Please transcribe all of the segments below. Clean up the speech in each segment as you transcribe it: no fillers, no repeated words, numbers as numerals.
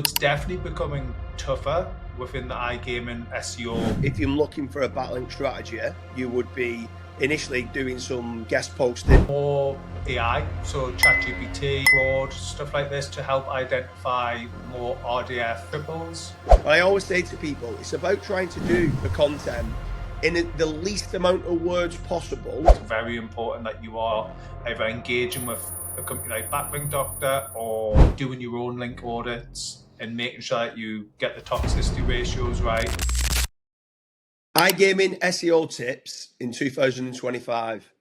It's definitely becoming tougher within the iGaming SEO. If you're looking for a backlink strategy, you would be initially doing some guest posting. More AI, so ChatGPT, Claude, stuff like this to help identify more RDF triples. But I always say to people, it's about trying to do the content in the least amount of words possible. It's very important that you are either engaging with a company like Backlink Doctor or doing your own link audits and making sure that you get the toxicity ratios right. iGaming SEO tips in 2025.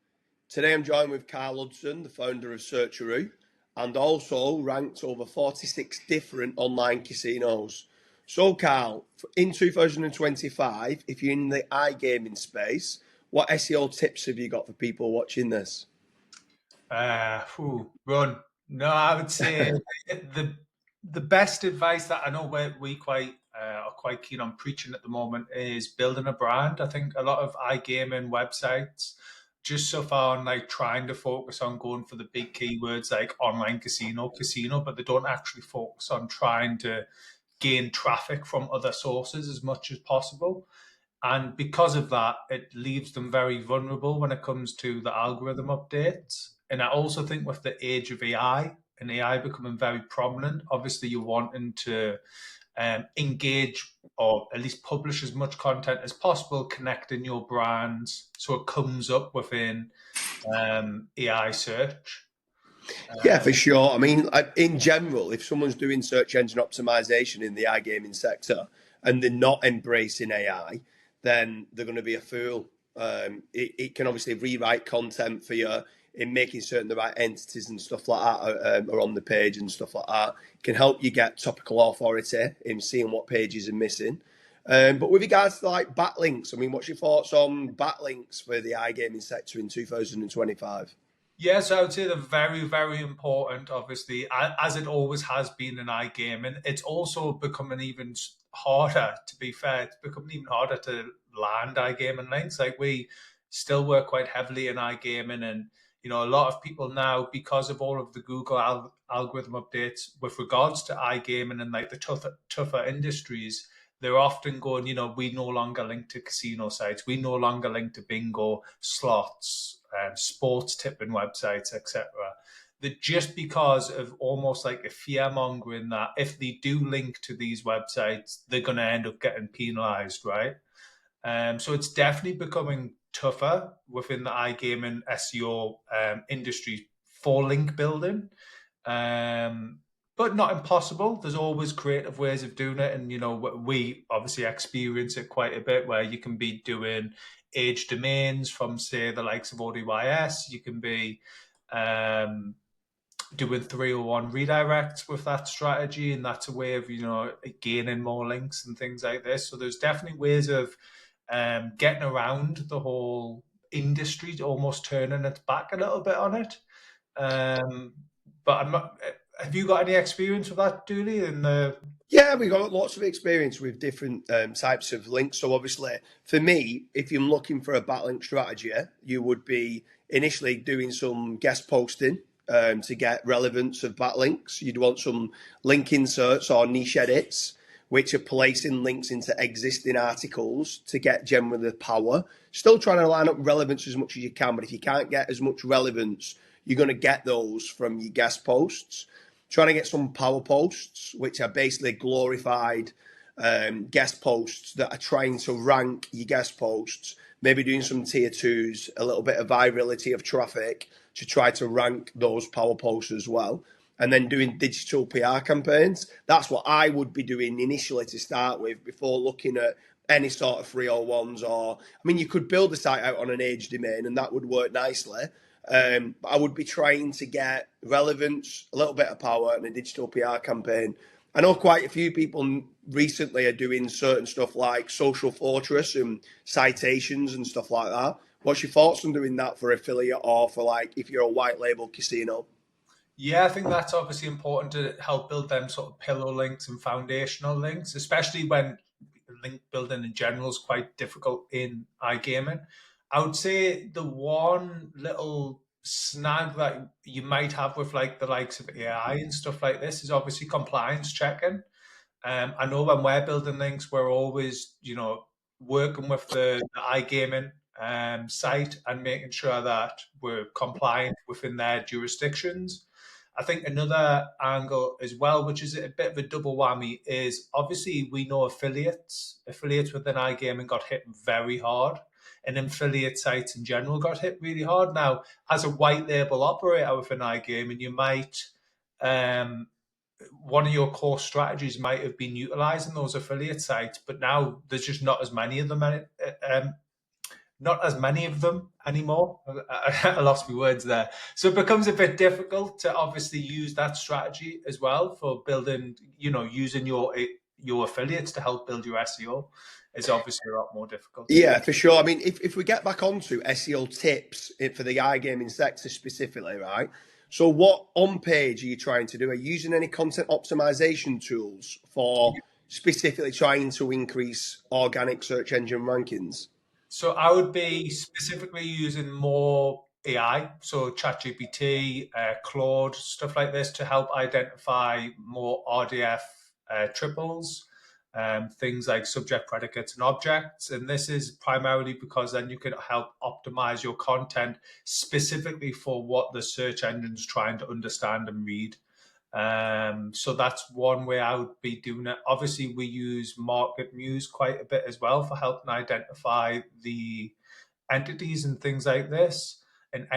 Today I'm joined with Carl Hudson, the founder of Searcheroo, and also ranked over 46 different online casinos. So Carl, in 2025, if you're in the iGaming space, what SEO tips have you got for people watching this? Run. No, I would say the best advice that I know we quite are quite keen on preaching at the moment is building a brand. I think a lot of iGaming websites just so far on like trying to focus on going for the big keywords like online casino, but they don't actually focus on trying to gain traffic from other sources as much as possible. And because of that, it leaves them very vulnerable when it comes to the algorithm updates. And I also think with the age of AI and AI becoming very prominent, obviously you're wanting to engage or at least publish as much content as possible, connecting your brands so it comes up within AI search. Yeah, for sure. I mean, in general, if someone's doing search engine optimization in the iGaming sector and they're not embracing AI, then they're going to be a fool. It can obviously rewrite content for you in making certain the right entities and stuff like that are on the page and stuff like that. It can help you get topical authority in seeing what pages are missing. But with regards to like backlinks, I mean, what's your thoughts on backlinks for the iGaming sector in 2025? Yes, I would say they're very, very important, obviously, as it always has been in iGaming. It's also becoming even harder, to be fair, it's becoming even harder to land iGaming links. Like we still work quite heavily in iGaming and a lot of people now, because of all of the Google algorithm updates with regards to iGaming and like the tougher industries, they're often going, we no longer link to casino sites, we no longer link to bingo, slots, sports tipping websites, etc. That just because of almost like a fear mongering that if they do link to these websites, they're going to end up getting penalized, right? So it's definitely becoming tougher within the iGaming SEO industry for link building. But not impossible. There's always creative ways of doing it. And, we obviously experience it quite a bit where you can be doing age domains from, say, the likes of ODYS. You can be doing 301 redirects with that strategy. And that's a way of, gaining more links and things like this. So there's definitely ways of getting around the whole industry, almost turning its back a little bit on it. But I'm not, have you got any experience with that, Dooley? Yeah, we got lots of experience with different types of links. So obviously, for me, if you're looking for a backlink strategy, you would be initially doing some guest posting to get relevance of backlinks. You'd want some link inserts or niche edits, which are placing links into existing articles to get generally the power. Still trying to line up relevance as much as you can, but if you can't get as much relevance, you're going to get those from your guest posts. Trying to get some power posts, which are basically glorified guest posts that are trying to rank your guest posts, maybe doing some tier twos, a little bit of virality of traffic to try to rank those power posts as well. And then doing digital PR campaigns. That's what I would be doing initially to start with before looking at any sort of 301s or, I mean, you could build a site out on an age domain and that would work nicely. I would be trying to get relevance, a little bit of power, and a digital PR campaign. I know quite a few people recently are doing certain stuff like Social Fortress and citations and stuff like that. What's your thoughts on doing that for affiliate or for like if you're a white label casino? Yeah, I think that's obviously important to help build them sort of pillar links and foundational links, especially when link building in general is quite difficult in iGaming. I would say the one little snag that you might have with like the likes of AI and stuff like this is obviously compliance checking. I know when we're building links, we're always, working with the iGaming site and making sure that we're compliant within their jurisdictions. I think another angle as well, which is a bit of a double whammy, is obviously we know affiliates. Affiliates within iGaming got hit very hard, and affiliate sites in general got hit really hard. Now, as a white label operator within iGaming, you might um, one of your core strategies might have been utilizing those affiliate sites, but now there's just not as many of them. Not as many of them anymore. I lost my words there. So it becomes a bit difficult to obviously use that strategy as well for building, using your affiliates to help build your SEO is obviously a lot more difficult to do. Yeah, for sure. I mean, if we get back onto SEO tips for the iGaming sector specifically, right? So what on page are you trying to do? Are you using any content optimization tools for specifically trying to increase organic search engine rankings? So I would be specifically using more AI, so ChatGPT, Claude, stuff like this to help identify more RDF triples, things like subject, predicates, and objects. And this is primarily because then you can help optimize your content specifically for what the search engine's trying to understand and read. So that's one way I would be doing it. Obviously, we use Market Muse quite a bit as well for helping identify the entities and things like this, and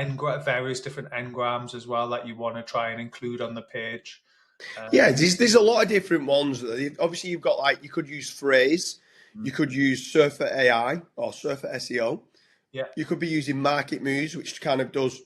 various different engrams as well that you want to try and include on the page. Yeah, there's a lot of different ones. Obviously, you've got you could use Phrase, you could use Surfer AI or Surfer SEO. Yeah. You could be using Market Muse, which kind of does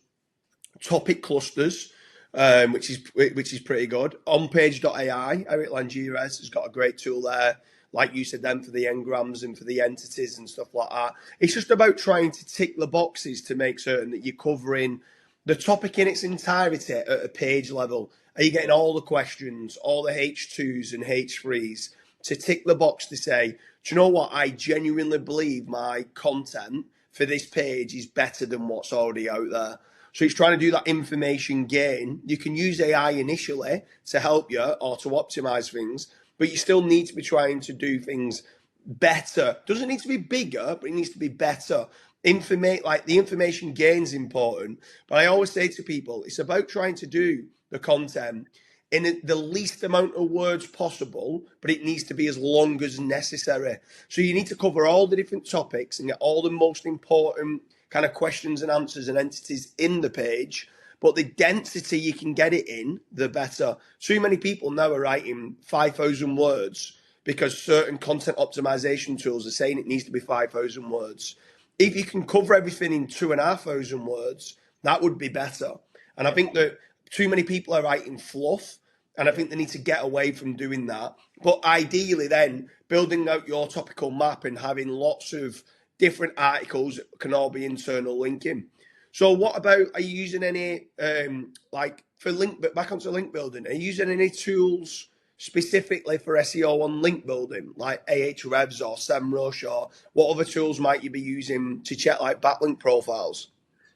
topic clusters, which is pretty good. Onpage.ai, Eric Langires has got a great tool there. Like you said, then for the engrams and for the entities and stuff like that. It's just about trying to tick the boxes to make certain that you're covering the topic in its entirety at a page level. Are you getting all the questions, all the H2s and H3s to tick the box to say, do you know what? I genuinely believe my content for this page is better than what's already out there. So it's trying to do that information gain. You can use AI initially to help you or to optimize things, but you still need to be trying to do things better. Doesn't need to be bigger, but it needs to be better. The information gain's important. But I always say to people, it's about trying to do the content in the least amount of words possible, but it needs to be as long as necessary. So you need to cover all the different topics and get all the most important kind of questions and answers and entities in the page, but the density you can get it in, the better. Too many people now are writing 5,000 words because certain content optimization tools are saying it needs to be 5,000 words. If you can cover everything in 2,500 words, that would be better. And I think that too many people are writing fluff, and I think they need to get away from doing that. But ideally then, building out your topical map and having lots of different articles that can all be internal linking. So what about, are you using any, for link, back onto link building, are you using any tools specifically for SEO on link building, like Ahrefs or SEMrush, or what other tools might you be using to check like backlink profiles?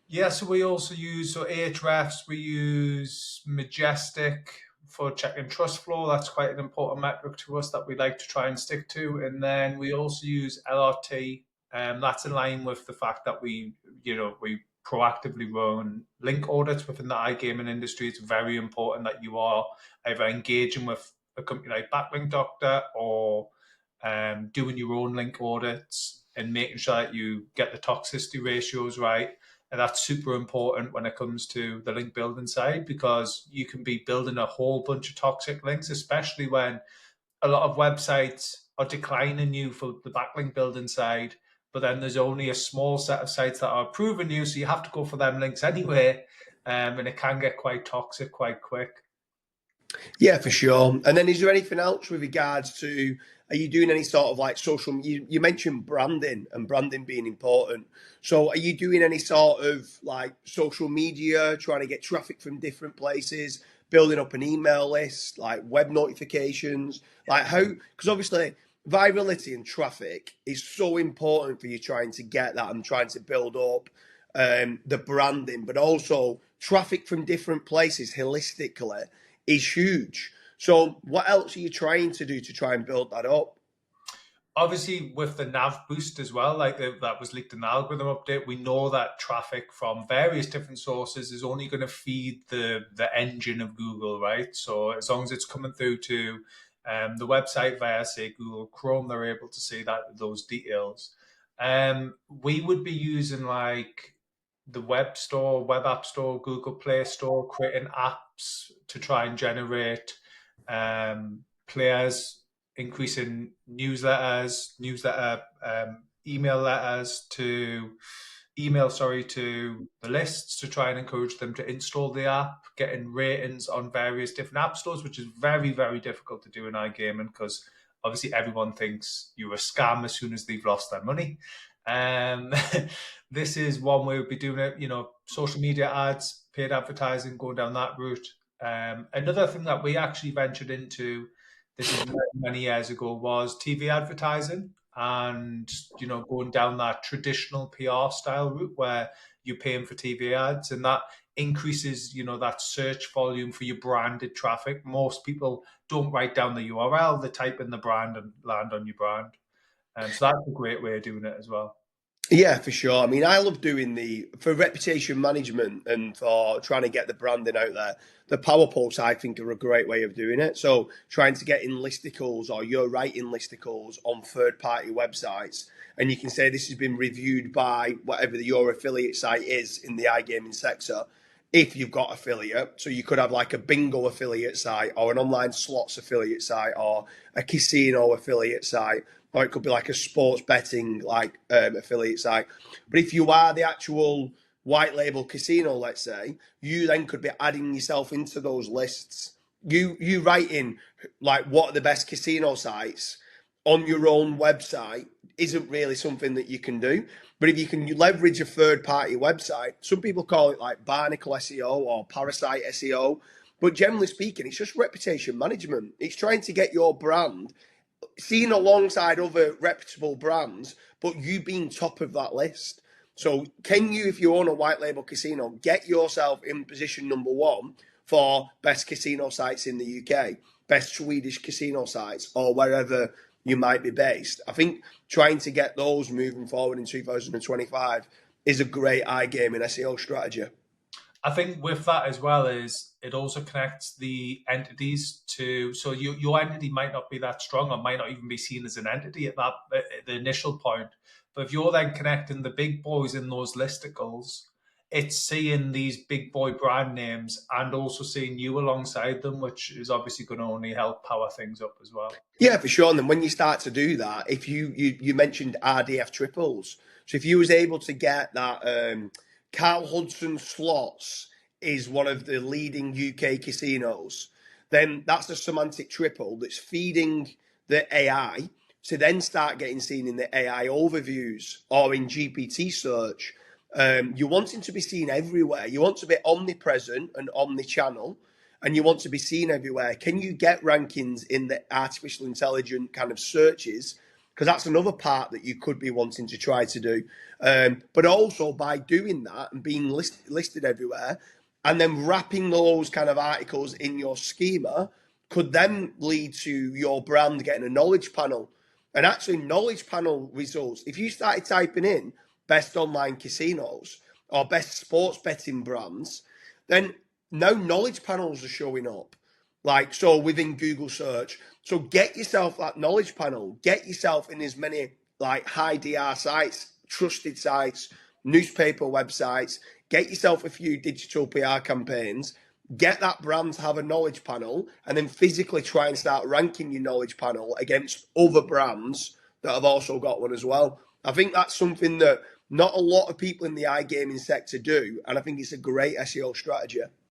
Yeah, so we also use Ahrefs, we use Majestic for checking trust flow. That's quite an important metric to us that we like to try and stick to. And then we also use LRT. That's in line with the fact that we proactively run link audits within the iGaming industry. It's very important that you are either engaging with a company like Backlink Doctor or doing your own link audits and making sure that you get the toxicity ratios right. And that's super important when it comes to the link building side, because you can be building a whole bunch of toxic links, especially when a lot of websites are declining you for the backlink building side, but then there's only a small set of sites that are approving you, so you have to go for them links anyway, and it can get quite toxic quite quick. Yeah, for sure. And then is there anything else with regards to, are you doing any sort of like social, you mentioned branding and branding being important. So are you doing any sort of like social media, trying to get traffic from different places, building up an email list, like web notifications, like how, because obviously virality and traffic is so important for you trying to get that and trying to build up the branding, but also traffic from different places holistically is huge. So what else are you trying to do to try and build that up? Obviously, with the nav boost as well, that was leaked in the algorithm update, we know that traffic from various different sources is only going to feed the engine of Google, right? So as long as it's coming through to the website via, say, Google Chrome, they're able to see that those details. We would be using like the web store, web app store, Google Play Store, creating apps to try and generate players, increasing newsletter email letters to email, sorry, to the lists to try and encourage them to install the app, getting ratings on various different app stores, which is very, very difficult to do in iGaming because obviously everyone thinks you're a scam as soon as they've lost their money. Um, this is one way we'll be doing it, social media ads, paid advertising, going down that route. Another thing that we actually ventured into, this is many years ago, was TV advertising and, going down that traditional PR style route where you're paying for TV ads and that increases, that search volume for your branded traffic. Most people don't write down the URL, they type in the brand and land on your brand. So that's a great way of doing it as well. Yeah, for sure. I mean, I love doing for reputation management and for trying to get the branding out there. The power posts, I think, are a great way of doing it. So, trying to get in listicles or you're writing listicles on third party websites, and you can say this has been reviewed by whatever your affiliate site is in the iGaming sector. If you've got affiliate, so you could have like a bingo affiliate site or an online slots affiliate site or a casino affiliate site, or it could be like a sports betting affiliate site. But if you are the actual white label casino, let's say, you then could be adding yourself into those lists. You write in like what are the best casino sites on your own website isn't really something that you can do. But if you can leverage a third party website, some people call it like barnacle SEO or parasite SEO. But generally speaking, it's just reputation management. It's trying to get your brand seen alongside other reputable brands, but you being top of that list. So can you, if you own a white label casino, get yourself in position number one for best casino sites in the UK, best Swedish casino sites, or wherever you might be based? I think trying to get those moving forward in 2025 is a great iGaming SEO strategy. I think with that as well is it also connects the entities to, so your entity might not be that strong or might not even be seen as an entity at the initial point. But if you're then connecting the big boys in those listicles, it's seeing these big boy brand names and also seeing you alongside them, which is obviously going to only help power things up as well. Yeah, for sure. And then when you start to do that, if you mentioned RDF triples, so if you was able to get that, Carl Hudson Slots is one of the leading UK casinos, then that's a semantic triple that's feeding the AI to then start getting seen in the AI overviews or in GPT search. You're wanting to be seen everywhere. You want to be omnipresent and omni-channel, and you want to be seen everywhere. Can you get rankings in the artificial intelligent kind of searches? Because that's another part that you could be wanting to try to do. But also by doing that and being listed everywhere, and then wrapping those kind of articles in your schema could then lead to your brand getting a knowledge panel. And actually, knowledge panel results, if you started typing in best online casinos or best sports betting brands, then no knowledge panels are showing up. Like, so within Google search. So get yourself that knowledge panel, get yourself in as many like high DR sites, trusted sites, newspaper websites, get yourself a few digital PR campaigns, get that brand to have a knowledge panel, and then physically try and start ranking your knowledge panel against other brands that have also got one as well. I think that's something that not a lot of people in the iGaming sector do, and I think it's a great SEO strategy.